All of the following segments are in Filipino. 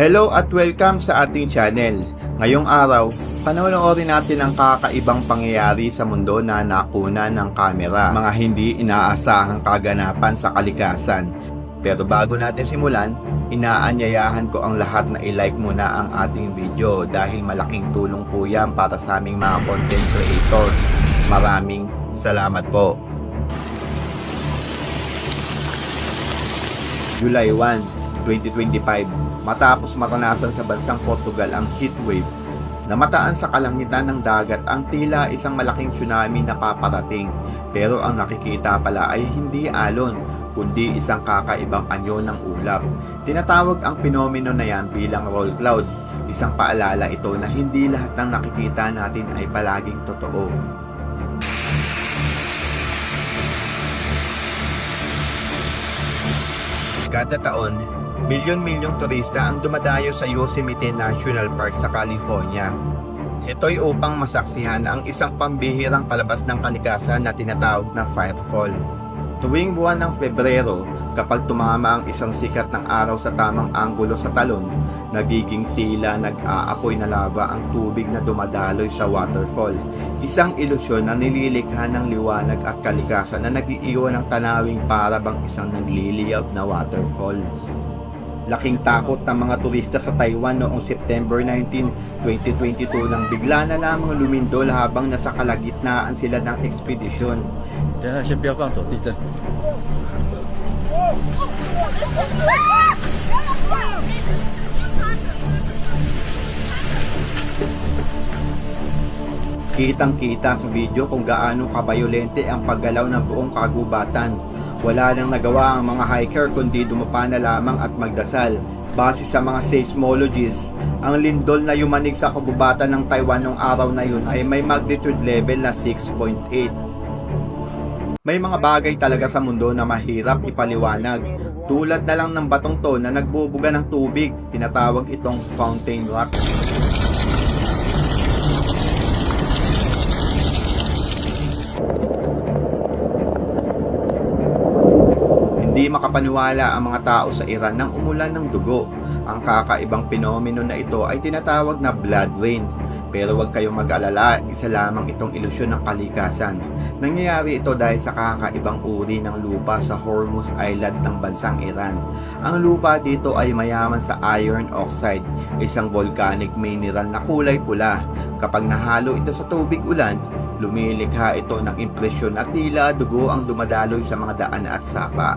Hello at welcome sa ating channel. Ngayong araw, panoorin natin ang kakaibang pangyayari sa mundo na nakuna ng kamera. Mga hindi inaasahang kaganapan sa kalikasan. Pero bago natin simulan, inaanyayahan ko ang lahat na i-like muna ang ating video dahil malaking tulong po yan para sa aming mga content creator. Maraming salamat po. July 1, 2025, matapos maranasan sa bansang Portugal ang heatwave, namataan sa kalangitan ng dagat ang tila isang malaking tsunami na paparating. Pero ang nakikita pala ay hindi alon, kundi isang kakaibang anyo ng ulap. Tinatawag ang pinomeno na yan bilang roll cloud. Isang paalala ito na hindi lahat ng nakikita natin ay palaging totoo. Kada taon, milyon-milyong turista ang dumadayo sa Yosemite National Park sa California. Ito'y upang masaksihan ang isang pambihirang palabas ng kalikasan na tinatawag na firefall. Tuwing buwan ng Pebrero, kapag tumama ang isang sikat ng araw sa tamang anggulo sa talon, nagiging tila nag-aapoy na lava ang tubig na dumadaloy sa waterfall. Isang ilusyon na nililikha ng liwanag at kalikasan na nag-iiwan ng tanawing para bang isang nagliliyab na waterfall. Laking takot ng mga turista sa Taiwan noong September 19, 2022 nang bigla na lamang lumindol habang nasa kalagitnaan sila ng ekspedisyon. 等一下，先不要放手，地震。 Kitang-kita sa video kung gaano kabayolente ang paggalaw ng buong kagubatan. Wala nang nagawa ang mga hiker kundi dumapa na lamang at magdasal. Base sa mga seismologists, ang lindol na yumanig sa kagubatan ng Taiwan noong araw na yun ay may magnitude level na 6.8. May mga bagay talaga sa mundo na mahirap ipaliwanag. Tulad na lang ng batong to na nagbubuga ng tubig, tinatawag itong fountain rock. Hindi makapaniwala ang mga tao sa Iran nang umulan ng dugo. Ang kakaibang pinomeno na ito ay tinatawag na blood rain. Pero huwag kayong mag-alala, isa lamang itong ilusyon ng kalikasan. Nangyayari ito dahil sa kakaibang uri ng lupa sa Hormuz Island ng bansang Iran. Ang lupa dito ay mayaman sa iron oxide, isang volcanic mineral na kulay pula. Kapag nahalo ito sa tubig ulan, lumilikha ito ng impresyon at tila dugo ang dumadaloy sa mga daan at sapa.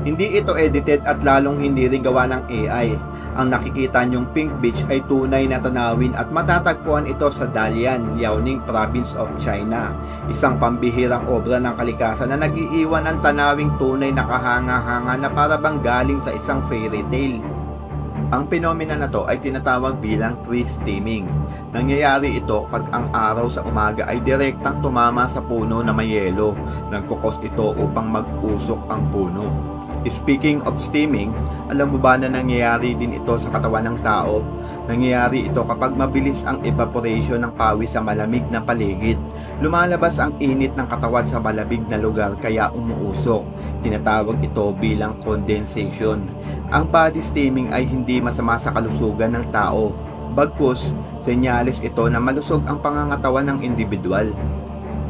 Hindi ito edited at lalong hindi rin gawa ng AI. Ang nakikita niyong pink beach ay tunay na tanawin at matatagpuan ito sa Dalian, Liaoning Province of China. Isang pambihirang obra ng kalikasan na nag-iiwan ng tanawing tunay na kahanga-hanga na para bang galing sa isang fairy tale. Ang pinomena na to ay tinatawag bilang tree steaming. Nangyayari ito pag ang araw sa umaga ay direktang tumama sa puno na may yelo. Nagkukos ito upang mag-usok ang puno. Speaking of steaming, alam mo ba na nangyayari din ito sa katawan ng tao? Nangyayari ito kapag mabilis ang evaporation ng pawis sa malamig na paligid. Lumalabas ang init ng katawan sa malamig na lugar kaya umuusok. Tinatawag ito bilang condensation. Ang body steaming ay hindi masama sa kalusugan ng tao. Bagkus, senyales ito na malusog ang pangangatawan ng individual.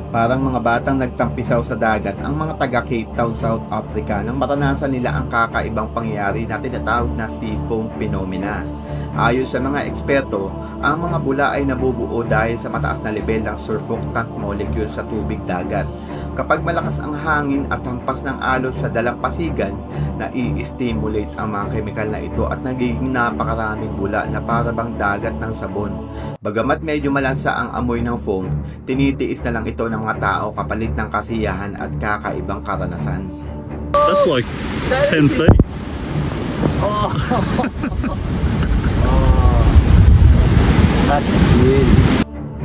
Parang mga batang nagtampisaw sa dagat ang mga taga Cape Town, South Africa nang maranasan nila ang kakaibang pangyayari na tinatawag na sea foam phenomena. Ayon sa mga eksperto, ang mga bula ay nabubuo dahil sa mataas na level ng surfactant molecule sa tubig dagat. Kapag malakas ang hangin at hampas ng alon sa dalampasigan, nai-stimulate ang mga kemikal na ito at nagiging napakaraming bula na para bang dagat ng sabon. Bagamat medyo malansa ang amoy ng foam, tinitiis na lang ito ng mga tao kapalit ng kasiyahan at kakaibang karanasan. That's like 10 feet. That's good.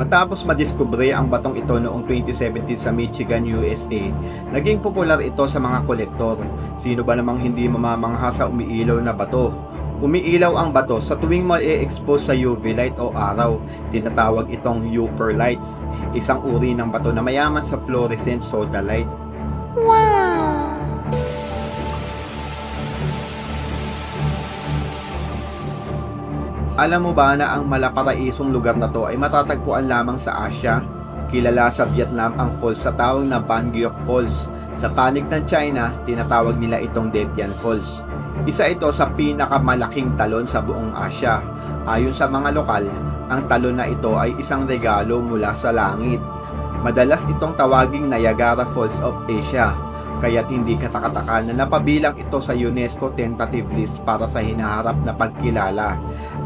Matapos madiskubre ang batong ito noong 2017 sa Michigan, USA, naging popular ito sa mga kolektor. Sino ba namang hindi mamamangha sa umiilaw na bato? Umiilaw ang bato sa tuwing ma-expose sa UV light o araw. Tinatawag itong Upper lights, isang uri ng bato na mayaman sa fluorescent soda light. Wow! Alam mo ba na ang malaparaisong lugar na to ay matatagpuan lamang sa Asia? Kilala sa Vietnam ang falls sa tawag na Ban Gioc Falls. Sa panig ng China, tinatawag nila itong Det Yan Falls. Isa ito sa pinakamalaking talon sa buong Asia. Ayon sa mga lokal, ang talon na ito ay isang regalo mula sa langit. Madalas itong tawaging Niagara Falls of Asia, kaya't hindi katakataka na napabilang ito sa UNESCO tentative list para sa hinaharap na pagkilala.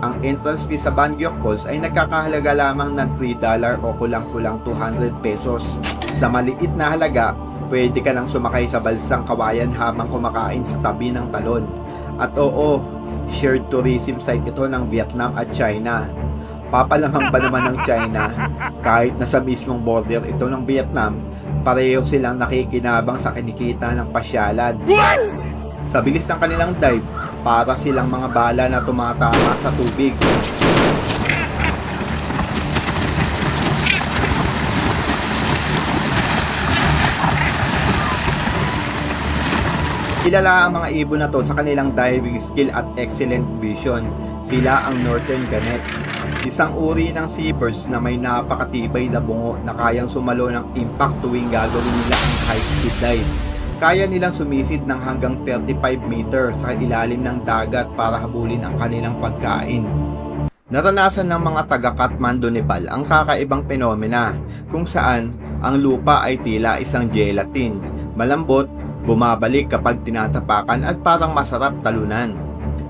Ang entrance fee sa Ban Gioc Falls ay nagkakahalaga lamang ng $3 o kulang-kulang 200 pesos. Sa maliit na halaga, pwede ka nang sumakay sa balsang kawayan habang kumakain sa tabi ng talon. At oo, shared tourism site ito ng Vietnam at China. Papalamang ba naman ng China? Kahit nasa mismong border ito ng Vietnam, pareho silang nakikinabang sa kinikita ng pasyalan. Sa bilis ng kanilang dive, para silang mga bala na tumatama sa tubig. Kilala ang mga ibon na to sa kanilang diving skill at excellent vision. Sila ang Northern Gannets, isang uri ng seabirds na may napakatibay na bungo na kayang sumalo ng impact tuwing gagawin nila ang high speed dive. Kaya nilang sumisid ng hanggang 35 meter sa ilalim ng dagat para habulin ang kanilang pagkain. Naranasan ng mga taga Kathmandu, Nepal ang kakaibang fenomena kung saan ang lupa ay tila isang gelatin, malambot, bumabalik kapag tinatapakan at parang masarap talunan.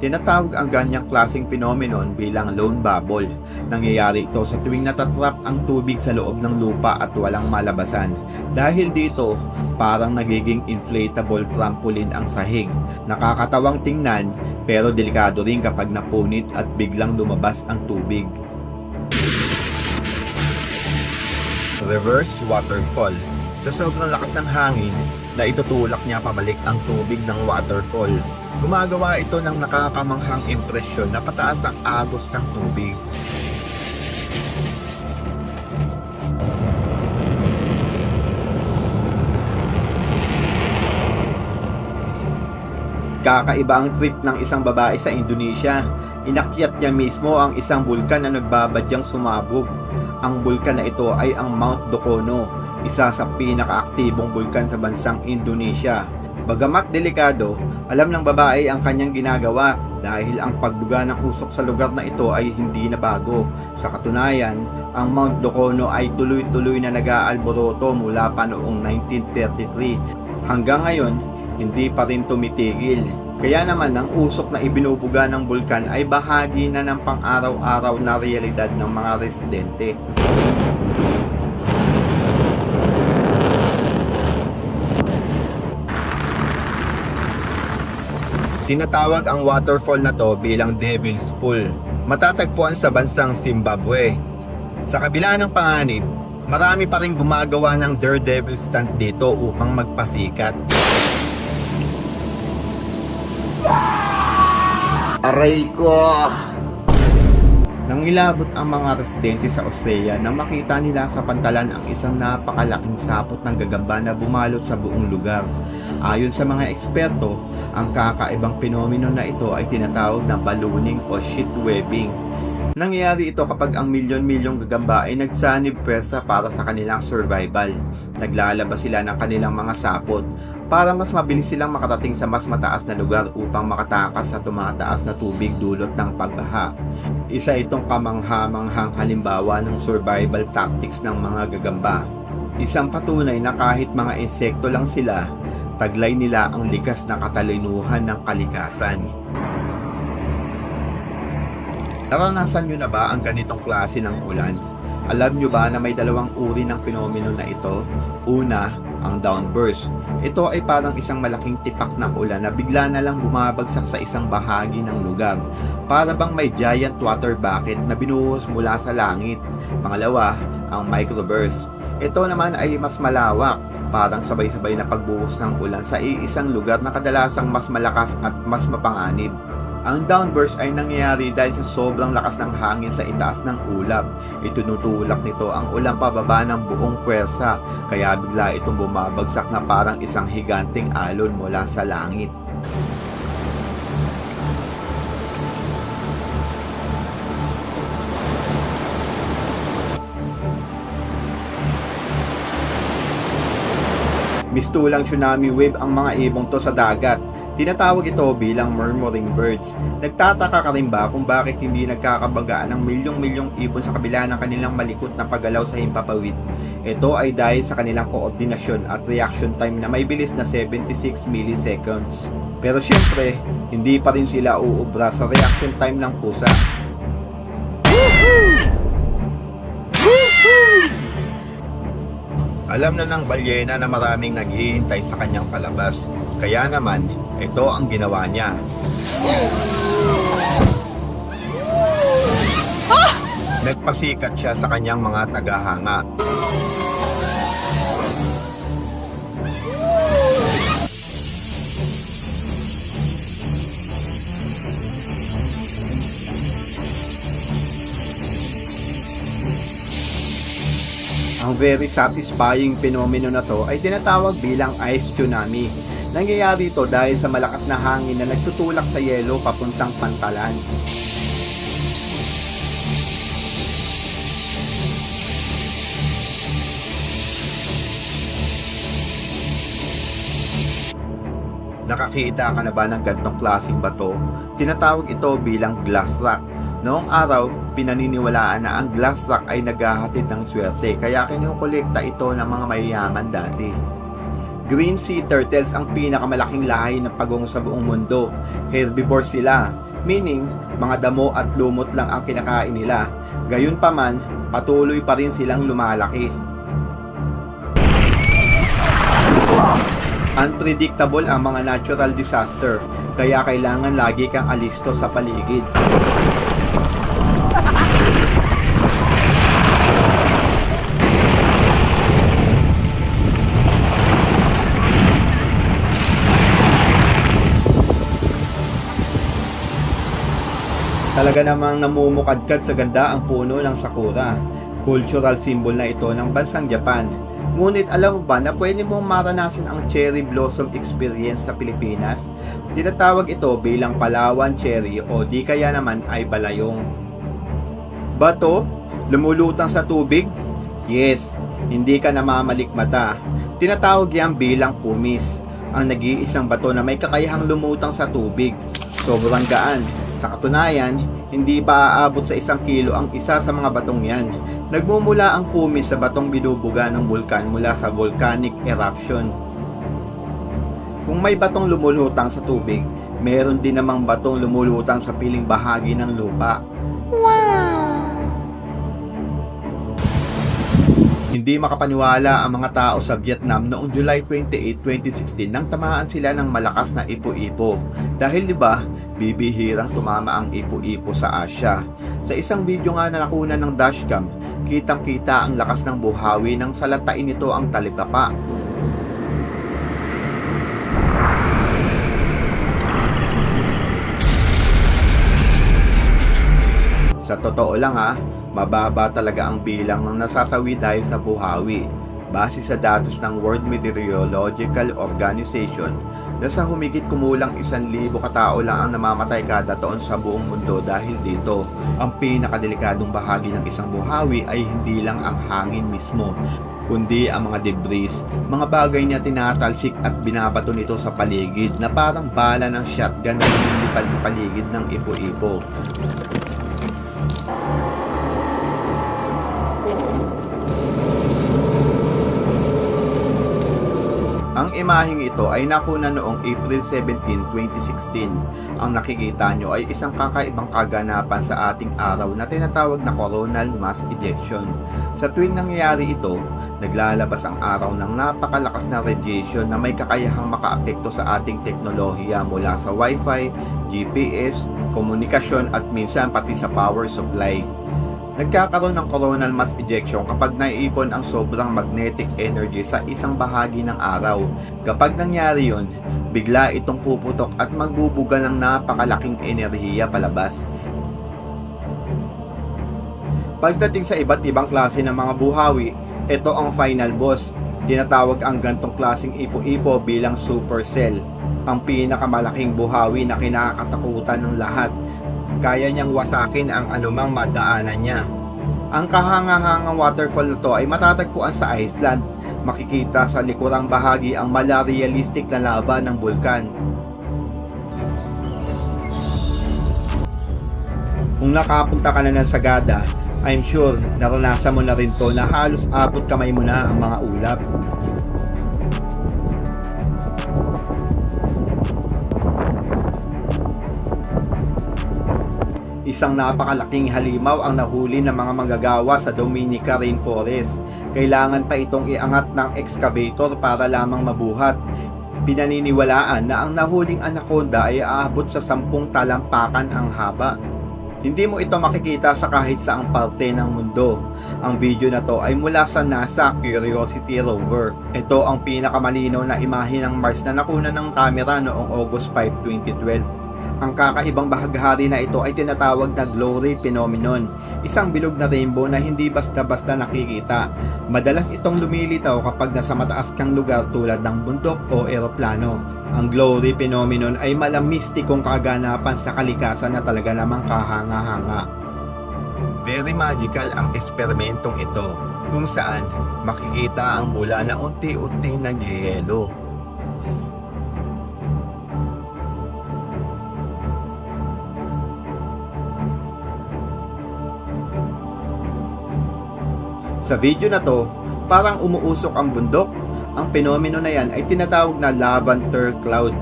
Tinatawag ang ganyang klaseng phenomenon bilang lone bubble. Nangyayari ito sa tuwing natatrap ang tubig sa loob ng lupa at walang malabasan. Dahil dito, parang nagiging inflatable trampoline ang sahig. Nakakatawang tingnan pero delikado rin kapag napunit at biglang lumabas ang tubig. Reverse waterfall. Sa sobrang lakas ng hangin, na itutulak niya pabalik ang tubig ng waterfall. Gumagawa ito ng nakakamanghang impresyon na pataas ang agos ng tubig. Kakaiba ang trip ng isang babae sa Indonesia. Inakyat niya mismo ang isang bulkan na nagbabadyang sumabog. Ang bulkan na ito ay ang Mount Dukono, isa sa pinakaaktibong bulkan sa bansang Indonesia. Bagamat delikado, alam ng babae ang kanyang ginagawa dahil ang pagbuga ng usok sa lugar na ito ay hindi na bago. Sa katunayan, ang Mount Dukono ay tuloy-tuloy na nag-aalboroto mula pa noong 1933. Hanggang ngayon, hindi pa rin tumitigil. Kaya naman ang usok na ibinubuga ng bulkan ay bahagi na ng pang-araw-araw na realidad ng mga residente. Tinatawag ang waterfall na to bilang Devil's Pool. Matatagpuan sa bansang Zimbabwe. Sa kabila ng panganib, marami pa rin gumagawa ng daredevil stunt dito upang magpasikat. Aray ko! Nangilabot ang mga residente sa Australia na makita nila sa pantalan ang isang napakalaking sapot ng gagamba na bumalot sa buong lugar. Ayon sa mga eksperto, ang kakaibang fenomeno na ito ay tinatawag na ballooning o sheet webbing. Nangyayari ito kapag ang milyon-milyong gagamba ay nagsanib pwersa para sa kanilang survival. Naglalabas sila ng kanilang mga sapot para mas mabilis silang makarating sa mas mataas na lugar upang makatakas sa tumataas na tubig dulot ng pagbaha. Isa itong kamangha-manghang halimbawa ng survival tactics ng mga gagamba. Isang patunay na kahit mga insekto lang sila, taglay nila ang likas na katalinuhan ng kalikasan. Naranasan nyo na ba ang ganitong klase ng ulan? Alam nyo ba na may dalawang uri ng fenomeno na ito? Una, ang downburst. Ito ay parang isang malaking tipak ng ulan na bigla na lang bumabagsak sa isang bahagi ng lugar. Para bang may giant water bucket na binuhos mula sa langit. Pangalawa, ang microburst. Ito naman ay mas malawak, parang sabay-sabay na pagbuhos ng ulan sa iisang lugar na kadalasang mas malakas at mas mapanganib. Ang downburst ay nangyayari dahil sa sobrang lakas ng hangin sa itaas ng ulap. Itinutulak nito ang ulan pababa ng buong puwersa, kaya bigla itong bumabagsak na parang isang higanting alon mula sa langit. Mistulang tsunami wave ang mga ibong to sa dagat. Tinatawag ito bilang murmuring birds. Nagtataka ka rin ba kung bakit hindi nagkakabagaan ng milyong-milyong ibon sa kabila ng kanilang malikot na paggalaw sa himpapawid? Ito ay dahil sa kanilang koordinasyon at reaction time na may bilis na 76 milliseconds. Pero syempre, hindi pa rin sila uubra sa reaction time ng pusa. Alam na ng balyena na maraming naghihintay sa kanyang palabas. Kaya naman, ito ang ginawa niya. Nagpasikat siya sa kanyang mga tagahanga. Ang very satisfying fenomeno na to ay tinatawag bilang ice tsunami. Nangyayari ito dahil sa malakas na hangin na nagtutulak sa yelo papuntang pantalan. Nakakita ka na ba ng gantong klaseng bato? Tinatawag ito bilang glass rock. Noong araw, pinaniniwalaan na ang glass rock ay naghahatid ng swerte, kaya kinukolekta ito ng mga mayayaman dati. Green sea turtles ang pinakamalaking lahi ng pagong sa buong mundo. Herbivore sila, meaning mga damo at lumot lang ang kinakain nila. Gayunpaman, patuloy pa rin silang lumalaki. Unpredictable ang mga natural disaster, kaya kailangan lagi kang alisto sa paligid. Talaga namang namumukadkad sa ganda ang puno ng sakura. Cultural symbol na ito ng bansang Japan. Ngunit alam mo ba na pwede mong maranasan ang cherry blossom experience sa Pilipinas? Tinatawag ito bilang Palawan cherry o di kaya naman ay balayong. Bato? Lumulutang sa tubig? Yes, hindi ka namamalikmata. Tinatawag yan bilang pumis. Ang nag-iisang bato na may kakayahang lumutang sa tubig. Sobrang gaan. Sa katunayan, hindi pa aabot sa 1 kilo ang isa sa mga batong yan. Nagmumula ang pumis sa batong binubuga ng bulkan mula sa volcanic eruption. Kung may batong lumulutang sa tubig, meron din namang batong lumulutang sa piling bahagi ng lupa. Wow! Hindi makapaniwala ang mga tao sa Vietnam noong July 28, 2016 nang tamaan sila ng malakas na ipo-ipo. Dahil diba, bibihirang tumama ang ipo-ipo sa Asia. Sa isang video nga na nakunan ng dashcam, kitang-kita ang lakas ng buhawi nang salatain nito ang talipapa. Sa totoo lang mababa talaga ang bilang ng nasasawi dahil sa buhawi. Base sa datos ng World Meteorological Organization, nasa humigit kumulang 1,000 katao lang ang namamatay kada taon sa buong mundo dahil dito. Ang pinakadelikadong bahagi ng isang buhawi ay hindi lang ang hangin mismo, kundi ang mga debris, mga bagay na tinatalsik at binabato nito sa paligid na parang bala ng shotgun na lumilipad sa paligid ng ipo-ipo. Ang imaheng ito ay nakuna noong April 17, 2016. Ang nakikita nyo ay isang kakaibang kaganapan sa ating araw na tinatawag na coronal mass ejection. Sa tuwing nangyayari ito, naglalabas ang araw ng napakalakas na radiation na may kakayahang makaapekto sa ating teknolohiya mula sa Wi-Fi, GPS, komunikasyon at minsan pati sa power supply. Nagkakaroon ng coronal mass ejection kapag naiipon ang sobrang magnetic energy sa isang bahagi ng araw. Kapag nangyari yon, bigla itong puputok at magbubuga ng napakalaking enerhiya palabas. Pagdating sa iba't ibang klase ng mga buhawi, ito ang final boss. Tinatawag ang gantong klaseng ipo-ipo bilang supercell, ang pinakamalaking buhawi na kinakatakutan ng lahat. Kaya niyang wasakin ang anumang madaanan niya. Ang kahangahangang waterfall na to ay matatagpuan sa Iceland. Makikita sa likurang bahagi ang mala-realistic na lava ng bulkan. Kung nakapunta ka na ng Sagada, I'm sure naranasan mo na rin to na halos abot kamay mo na ang mga ulap. Isang napakalaking halimaw ang nahuli ng mga manggagawa sa Dominica Rainforest. Kailangan pa itong iangat ng excavator para lamang mabuhat. Pinaniniwalaan na ang nahuling anaconda ay aabot sa 10 talampakan ang haba. Hindi mo ito makikita sa kahit saang parte ng mundo. Ang video na to ay mula sa NASA Curiosity rover. Ito ang pinakamalinaw na imahe ng Mars na nakuna ng kamera noong August 5, 2012. Ang kakaibang bahaghari na ito ay tinatawag na glow ray phenomenon, isang bilog na rainbow na hindi basta-basta nakikita. Madalas itong lumilitaw kapag nasa mataas kang lugar tulad ng bundok o eroplano. Ang glow ray phenomenon ay malamistikong kaganapan sa kalikasan na talaga namang kahanga-hanga. Very magical ang eksperimentong ito, kung saan makikita ang mula na unti-unting nagyayelo. Sa video na to, parang umuusok ang bundok. Ang penomeno na yan ay tinatawag na lavender cloud.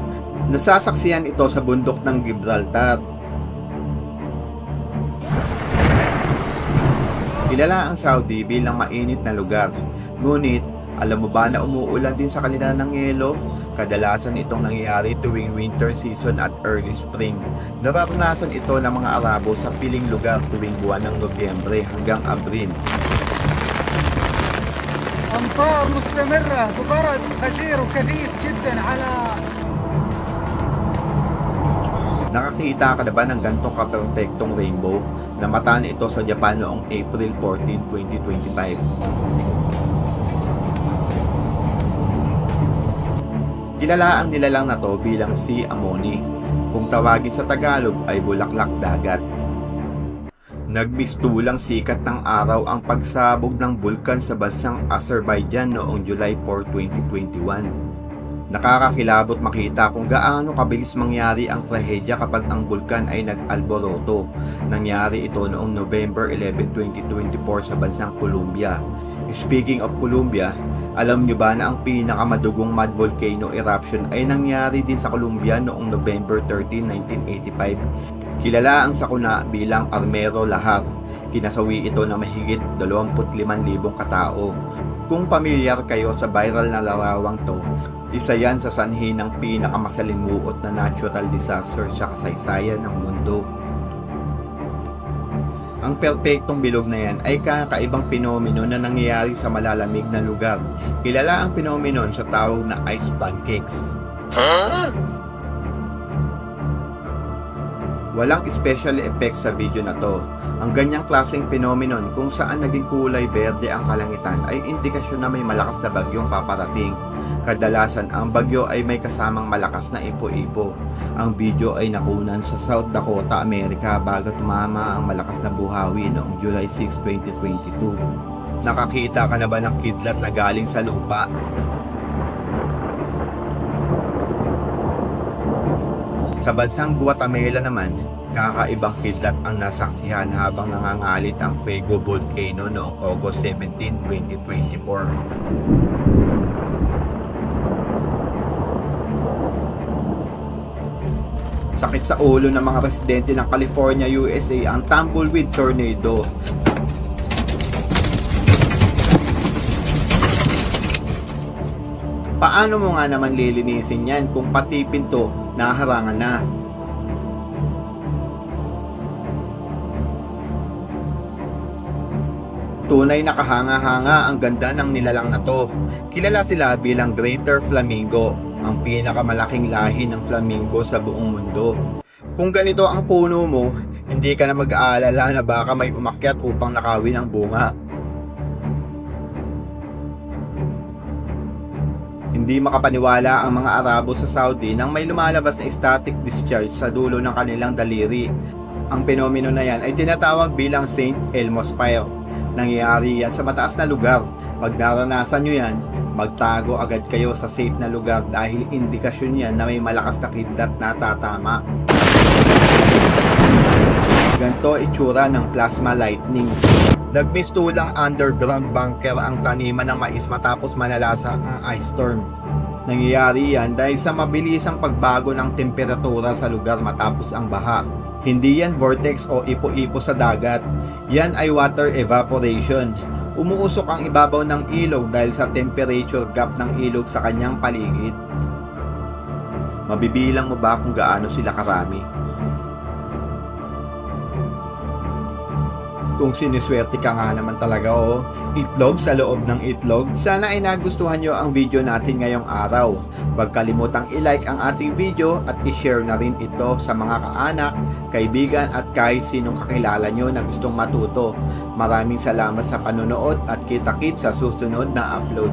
Nasasaksihan ito sa bundok ng Gibraltar. Kilala ang Saudi bilang mainit na lugar. Ngunit, alam mo ba na umuulan din sa kanila ng yelo? Kadalasan itong nangyayari tuwing winter season at early spring. Nararanasan ito ng mga Arabo sa piling lugar tuwing buwan ng Nobyembre hanggang Abril. أمطار مستمرة وبرد غزير وكثيف جدا على. Nakakita ka na ba ng gantong kaperpektong rainbow? Namataan ito sa Japan noong April 14, 2025. Kilala ang nilalang na to bilang sea ammoni. Kung tawagin sa Tagalog ay bulaklak dagat. Nagbistulang sikat ng araw ang pagsabog ng bulkan sa bansang Azerbaijan noong July 4, 2021. Nakakakilabot makita kung gaano kabilis mangyari ang trahedya kapag ang bulkan ay nag-alboroto. Nangyari ito noong November 11, 2024 sa bansang Colombia. Speaking of Colombia, alam nyo ba na ang pinakamadugong mud volcano eruption ay nangyari din sa Colombia noong November 13, 1985. Kilala ang sakuna bilang Armero Lahar. Kinasawi ito ng mahigit 25,000 katao. Kung pamilyar kayo sa viral na larawang to, isa yan sa sanhi ng pinakamasalimuot na natural disaster sa kasaysayan ng mundo. Ang perpektong bilog na yan ay kakaibang pinomeno na nangyayari sa malalamig na lugar. Kilala ang pinomeno sa tawag na ice pancakes. Walang special effects sa video na to. Ang ganyang klaseng phenomenon kung saan naging kulay berde ang kalangitan ay indikasyon na may malakas na bagyong paparating. Kadalasan ang bagyo ay may kasamang malakas na ipo-ipo. Ang video ay nakunan sa South Dakota, Amerika bago tumama ang malakas na buhawi noong July 6, 2022. Nakakita ka na ba ng kidlat na galing sa lupa? Sa bansang Guatemala naman, kakaibang kidlat ang nasaksihan habang nangangalit ang Fuego Volcano noong August 17, 2024. Sakit sa ulo ng mga residente ng California, USA ang tumbleweed tornado. Paano mo nga naman lilinisin yan kung pati pinto naharangan na? Tunay na kahanga-hanga ang ganda ng nilalang na to. Kilala sila bilang Greater Flamingo, ang pinakamalaking lahi ng flamingo sa buong mundo. Kung ganito ang puno mo, hindi ka na mag-aalala na baka may umakyat upang nakawin ang bunga. Hindi makapaniwala ang mga Arabo sa Saudi nang may lumalabas na static discharge sa dulo ng kanilang daliri. Ang penomeno na yan ay tinatawag bilang St. Elmo's Fire. Nangyayari yan sa mataas na lugar. Pag naranasan nyo yan, magtago agad kayo sa safe na lugar dahil indikasyon yan na may malakas na kidlat na tatama. Ganito itsura ng plasma lightning. Nagmistulang underground bunker ang taniman ng mais matapos manalasa ang ice storm. Nangyayari yan dahil sa mabilisang pagbago ng temperatura sa lugar matapos ang baha. Hindi yan vortex o ipo-ipo sa dagat. Yan ay water evaporation. Umuusok ang ibabaw ng ilog dahil sa temperature gap ng ilog sa kanyang paligid. Mabibilang mo ba kung gaano sila karami? Kung siniswerte ka nga naman talaga itlog sa loob ng itlog. Sana ay nagustuhan nyo ang video natin ngayong araw. Huwag kalimutang i-like ang ating video at i-share na rin ito sa mga kaanak, kaibigan at kahit sinong kakilala nyo na gustong matuto. Maraming salamat sa panonood at kita-kits sa susunod na upload.